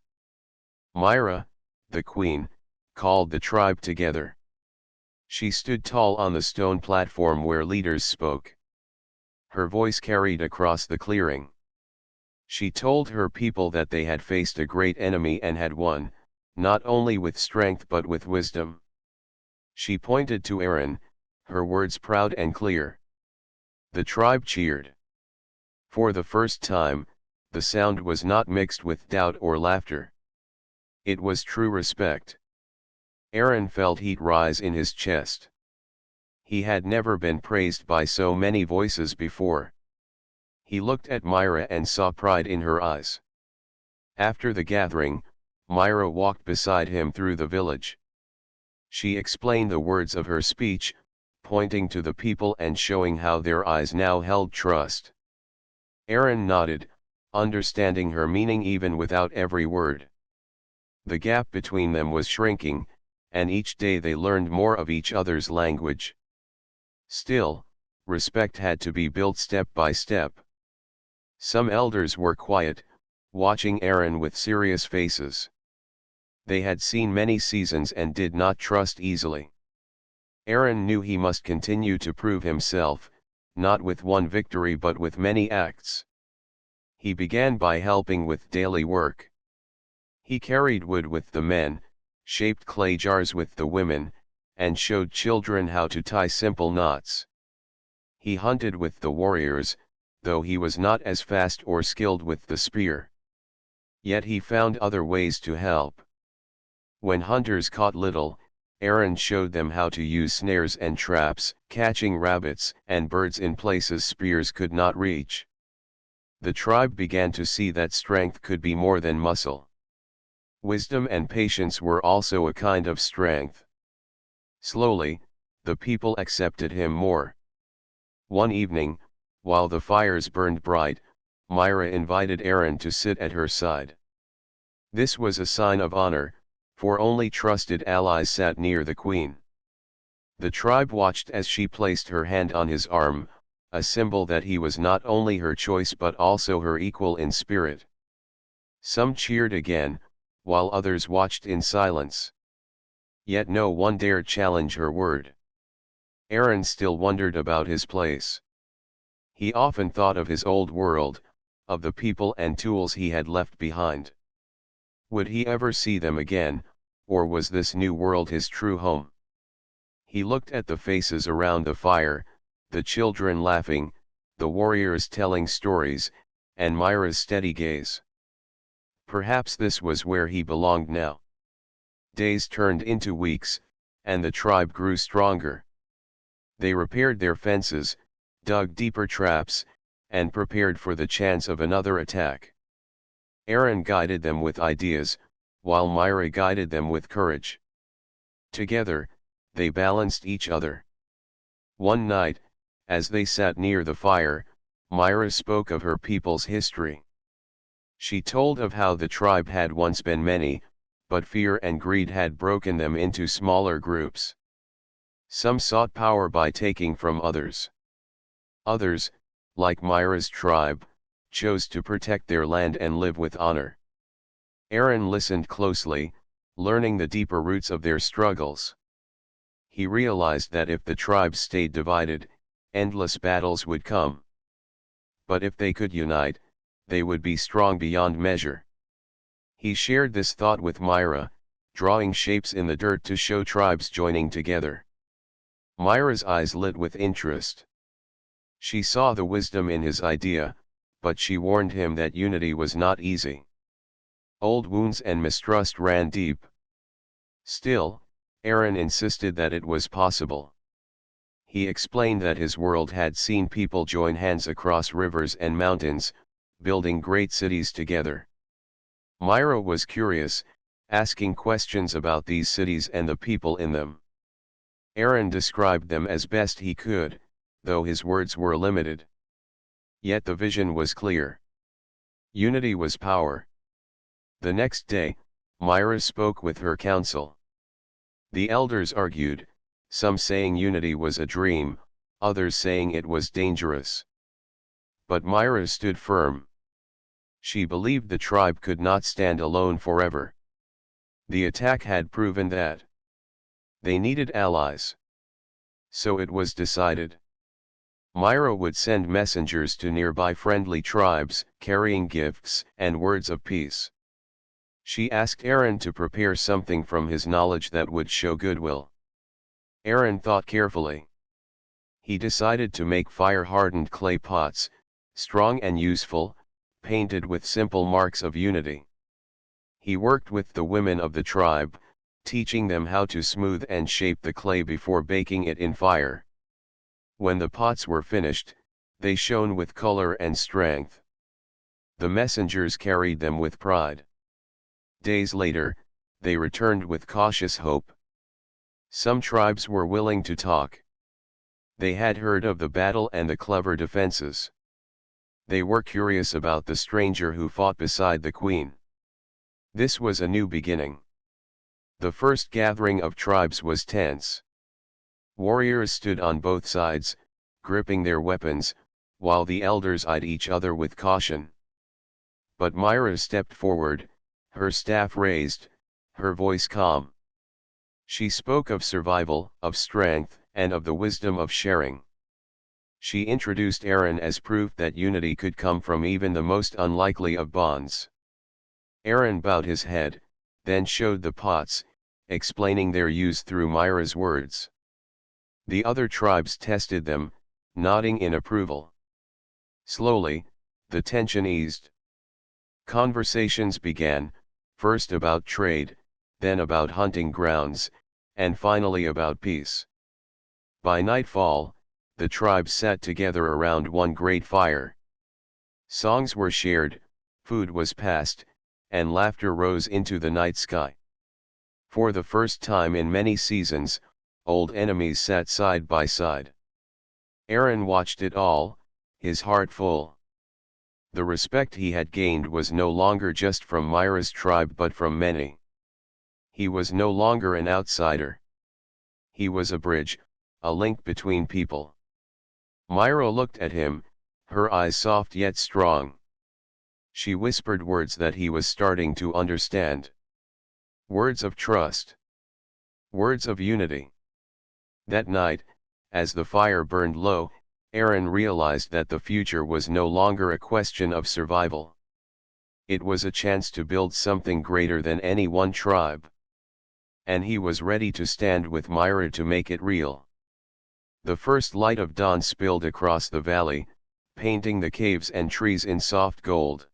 Myra, the queen, called the tribe together. She stood tall on the stone platform where leaders spoke. Her voice carried across the clearing. She told her people that they had faced a great enemy and had won, not only with strength but with wisdom. She pointed to Aaron, her words proud and clear. The tribe cheered. For the first time, the sound was not mixed with doubt or laughter. It was true respect. Aaron felt heat rise in his chest. He had never been praised by so many voices before. He looked at Myra and saw pride in her eyes. After the gathering, Myra walked beside him through the village. She explained the words of her speech, pointing to the people and showing how their eyes now held trust. Aaron nodded, understanding her meaning even without every word. The gap between them was shrinking, and each day they learned more of each other's language. Still, respect had to be built step by step. Some elders were quiet, watching Aaron with serious faces. They had seen many seasons and did not trust easily. Aaron knew he must continue to prove himself, not with one victory but with many acts. He began by helping with daily work. He carried wood with the men, shaped clay jars with the women, and showed children how to tie simple knots. He hunted with the warriors, though he was not as fast or skilled with the spear. Yet he found other ways to help. When hunters caught little, Aaron showed them how to use snares and traps, catching rabbits and birds in places spears could not reach. The tribe began to see that strength could be more than muscle. Wisdom and patience were also a kind of strength. Slowly, the people accepted him more. One evening, while the fires burned bright, Myra invited Aaron to sit at her side. This was a sign of honor, for only trusted allies sat near the queen. The tribe watched as she placed her hand on his arm, a symbol that he was not only her choice but also her equal in spirit. Some cheered again, while others watched in silence. Yet no one dared challenge her word. Aaron still wondered about his place. He often thought of his old world, of the people and tools he had left behind. Would he ever see them again, or was this new world his true home? He looked at the faces around the fire, the children laughing, the warriors telling stories, and Myra's steady gaze. Perhaps this was where he belonged now. Days turned into weeks, and the tribe grew stronger. They repaired their fences, dug deeper traps, and prepared for the chance of another attack. Aaron guided them with ideas, while Myra guided them with courage. Together, they balanced each other. One night, as they sat near the fire, Myra spoke of her people's history. She told of how the tribe had once been many, but fear and greed had broken them into smaller groups. Some sought power by taking from others. Others, like Myra's tribe, chose to protect their land and live with honor. Aaron listened closely, learning the deeper roots of their struggles. He realized that if the tribes stayed divided, endless battles would come. But if they could unite, they would be strong beyond measure. He shared this thought with Myra, drawing shapes in the dirt to show tribes joining together. Myra's eyes lit with interest. She saw the wisdom in his idea, but she warned him that unity was not easy. Old wounds and mistrust ran deep. Still, Aaron insisted that it was possible. He explained that his world had seen people join hands across rivers and mountains, building great cities together. Myra was curious, asking questions about these cities and the people in them. Aaron described them as best he could, though his words were limited. Yet the vision was clear. Unity was power. The next day, Myra spoke with her council. The elders argued, some saying unity was a dream, others saying it was dangerous. But Myra stood firm. She believed the tribe could not stand alone forever. The attack had proven that they needed allies. So it was decided. Myra would send messengers to nearby friendly tribes, carrying gifts and words of peace. She asked Aaron to prepare something from his knowledge that would show goodwill. Aaron thought carefully. He decided to make fire-hardened clay pots, strong and useful, painted with simple marks of unity. He worked with the women of the tribe, teaching them how to smooth and shape the clay before baking it in fire. When the pots were finished, they shone with color and strength. The messengers carried them with pride. Days later, they returned with cautious hope. Some tribes were willing to talk. They had heard of the battle and the clever defenses. They were curious about the stranger who fought beside the queen. This was a new beginning. The first gathering of tribes was tense. Warriors stood on both sides, gripping their weapons, while the elders eyed each other with caution. But Myra stepped forward, her staff raised, her voice calm. She spoke of survival, of strength, and of the wisdom of sharing. She introduced Aaron as proof that unity could come from even the most unlikely of bonds. Aaron bowed his head, then showed the pots, explaining their use through Myra's words. The other tribes tested them, nodding in approval. Slowly, the tension eased. Conversations began, first about trade, then about hunting grounds, and finally about peace. By nightfall, the tribes sat together around one great fire. Songs were shared, food was passed, and laughter rose into the night sky. For the first time in many seasons, old enemies sat side by side. Aaron watched it all, his heart full. The respect he had gained was no longer just from Myra's tribe but from many. He was no longer an outsider. He was a bridge, a link between people. Myra looked at him, her eyes soft yet strong. She whispered words that he was starting to understand. Words of trust. Words of unity. That night, as the fire burned low, Aaron realized that the future was no longer a question of survival. It was a chance to build something greater than any one tribe. And he was ready to stand with Myra to make it real. The first light of dawn spilled across the valley, painting the caves and trees in soft gold.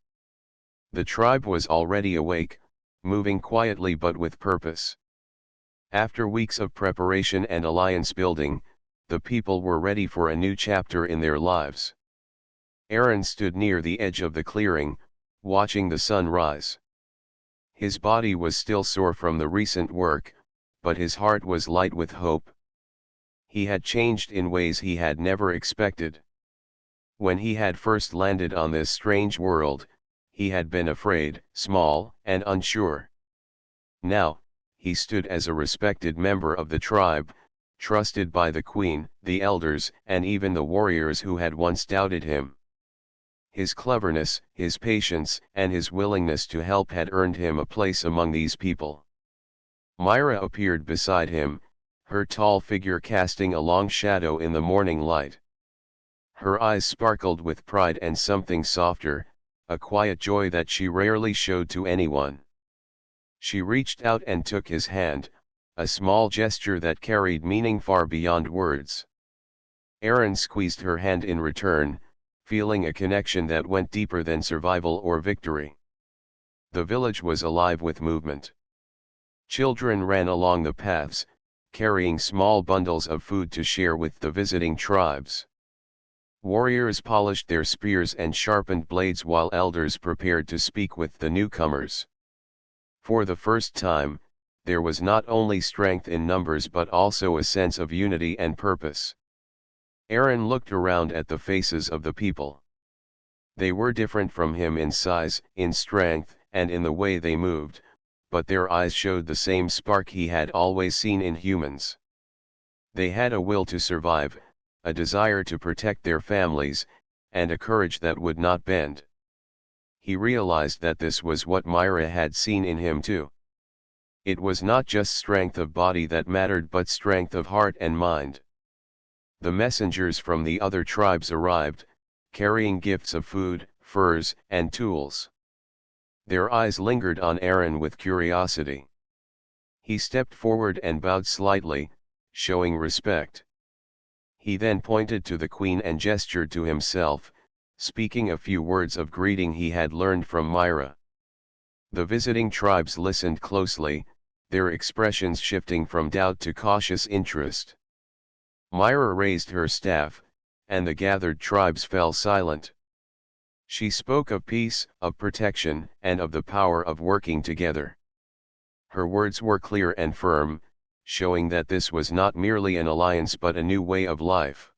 The tribe was already awake, moving quietly but with purpose. After weeks of preparation and alliance building, the people were ready for a new chapter in their lives. Aaron stood near the edge of the clearing, watching the sun rise. His body was still sore from the recent work, but his heart was light with hope. He had changed in ways he had never expected. When he had first landed on this strange world, he had been afraid, small, and unsure. Now, he stood as a respected member of the tribe, trusted by the queen, the elders, and even the warriors who had once doubted him. His cleverness, his patience, and his willingness to help had earned him a place among these people. Myra appeared beside him, her tall figure casting a long shadow in the morning light. Her eyes sparkled with pride and something softer, a quiet joy that she rarely showed to anyone. She reached out and took his hand, a small gesture that carried meaning far beyond words. Aaron squeezed her hand in return, feeling a connection that went deeper than survival or victory. The village was alive with movement. Children ran along the paths, carrying small bundles of food to share with the visiting tribes. Warriors polished their spears and sharpened blades while elders prepared to speak with the newcomers. For the first time, there was not only strength in numbers but also a sense of unity and purpose. Aaron looked around at the faces of the people. They were different from him in size, in strength, and in the way they moved, but their eyes showed the same spark he had always seen in humans. They had a will to survive, a desire to protect their families, and a courage that would not bend. He realized that this was what Myra had seen in him too. It was not just strength of body that mattered but strength of heart and mind. The messengers from the other tribes arrived, carrying gifts of food, furs, and tools. Their eyes lingered on Aaron with curiosity. He stepped forward and bowed slightly, showing respect. He then pointed to the queen and gestured to himself, speaking a few words of greeting he had learned from Myra. The visiting tribes listened closely, their expressions shifting from doubt to cautious interest. Myra raised her staff, and the gathered tribes fell silent. She spoke of peace, of protection, and of the power of working together. Her words were clear and firm, showing that this was not merely an alliance but a new way of life.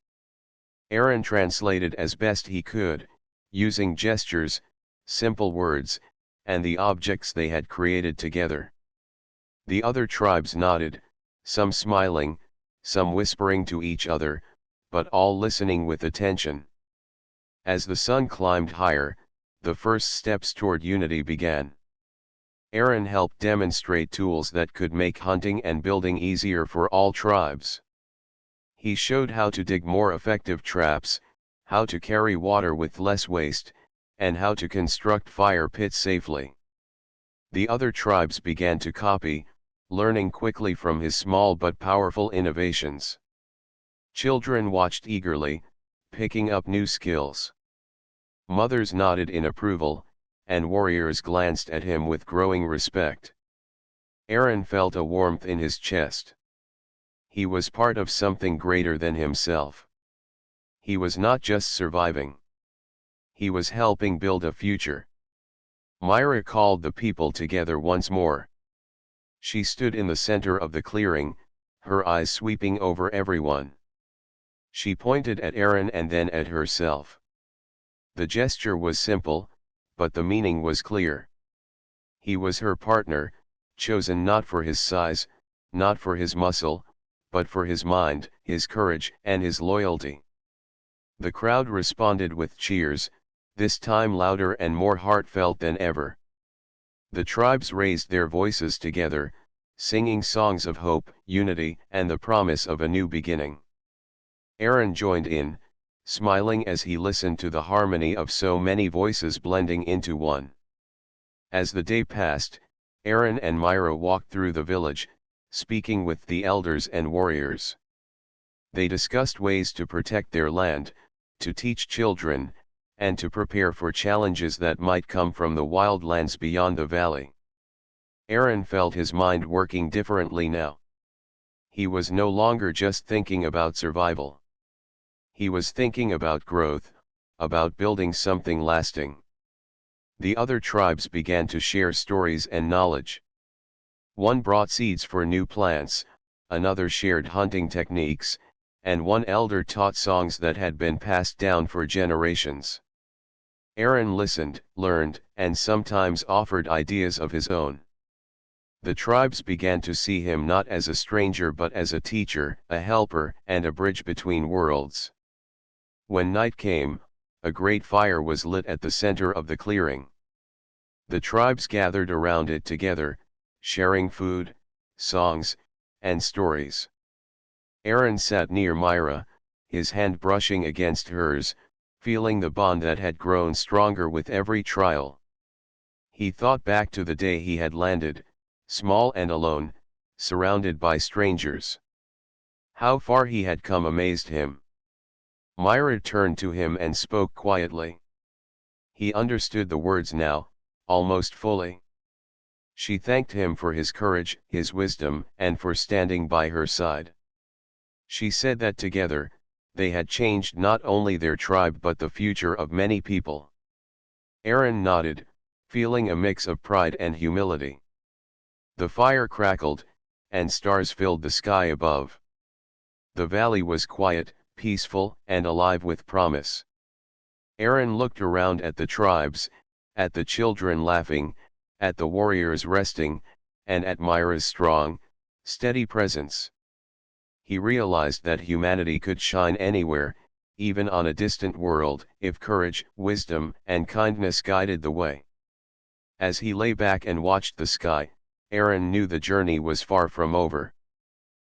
Aaron translated as best he could, using gestures, simple words, and the objects they had created together. The other tribes nodded, some smiling, some whispering to each other, but all listening with attention. As the sun climbed higher, the first steps toward unity began. Aaron helped demonstrate tools that could make hunting and building easier for all tribes. He showed how to dig more effective traps, how to carry water with less waste, and how to construct fire pits safely. The other tribes began to copy, learning quickly from his small but powerful innovations. Children watched eagerly, picking up new skills. Mothers nodded in approval, and warriors glanced at him with growing respect. Aaron felt a warmth in his chest. He was part of something greater than himself. He was not just surviving. He was helping build a future. Myra called the people together once more. She stood in the center of the clearing, her eyes sweeping over everyone. She pointed at Aaron and then at herself. The gesture was simple, but the meaning was clear. He was her partner, chosen not for his size, not for his muscle, but for his mind, his courage, and his loyalty. The crowd responded with cheers, this time louder and more heartfelt than ever. The tribes raised their voices together, singing songs of hope, unity, and the promise of a new beginning. Aaron joined in, smiling as he listened to the harmony of so many voices blending into one. As the day passed, Aaron and Myra walked through the village, speaking with the elders and warriors. They discussed ways to protect their land, to teach children, and to prepare for challenges that might come from the wild lands beyond the valley. Aaron felt his mind working differently now. He was no longer just thinking about survival. He was thinking about growth, about building something lasting. The other tribes began to share stories and knowledge. One brought seeds for new plants, another shared hunting techniques, and one elder taught songs that had been passed down for generations. Aaron listened, learned, and sometimes offered ideas of his own. The tribes began to see him not as a stranger but as a teacher, a helper, and a bridge between worlds. When night came, a great fire was lit at the center of the clearing. The tribes gathered around it together, sharing food, songs, and stories. Aaron sat near Myra, his hand brushing against hers, feeling the bond that had grown stronger with every trial. He thought back to the day he had landed, small and alone, surrounded by strangers. How far he had come amazed him. Myra turned to him and spoke quietly. He understood the words now, almost fully. She thanked him for his courage, his wisdom, and for standing by her side. She said that together, they had changed not only their tribe but the future of many people. Aaron nodded, feeling a mix of pride and humility. The fire crackled, and stars filled the sky above. The valley was quiet, peaceful, and alive with promise. Aaron looked around at the tribes, at the children laughing, at the warriors resting, and at Myra's strong, steady presence. He realized that humanity could shine anywhere, even on a distant world, if courage, wisdom, and kindness guided the way. As he lay back and watched the sky, Aaron knew the journey was far from over.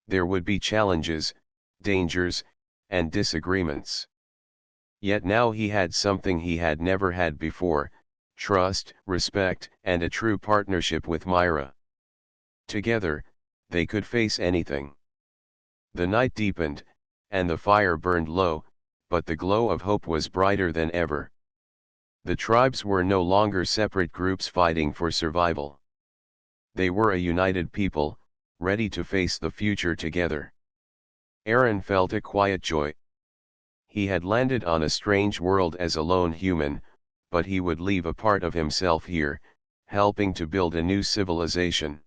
There would be challenges, dangers, and disagreements. Yet now he had something he had never had before: trust, respect, and a true partnership with Myra. Together, they could face anything. The night deepened, and the fire burned low, but the glow of hope was brighter than ever. The tribes were no longer separate groups fighting for survival. They were a united people, ready to face the future together. Aaron felt a quiet joy. He had landed on a strange world as a lone human, but he would leave a part of himself here, helping to build a new civilization.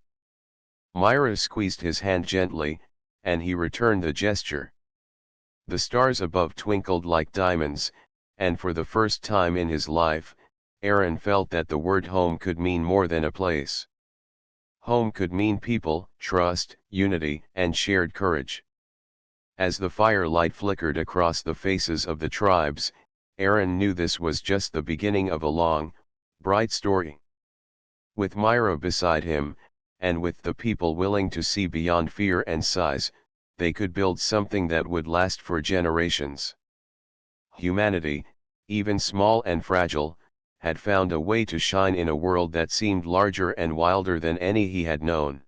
Myra squeezed his hand gently, and he returned the gesture. The stars above twinkled like diamonds, and for the first time in his life, Aaron felt that the word home could mean more than a place. Home could mean people, trust, unity, and shared courage. As the firelight flickered across the faces of the tribes, Aaron knew this was just the beginning of a long, bright story. With Myra beside him, and with the people willing to see beyond fear and size, they could build something that would last for generations. Humanity, even small and fragile, had found a way to shine in a world that seemed larger and wilder than any he had known.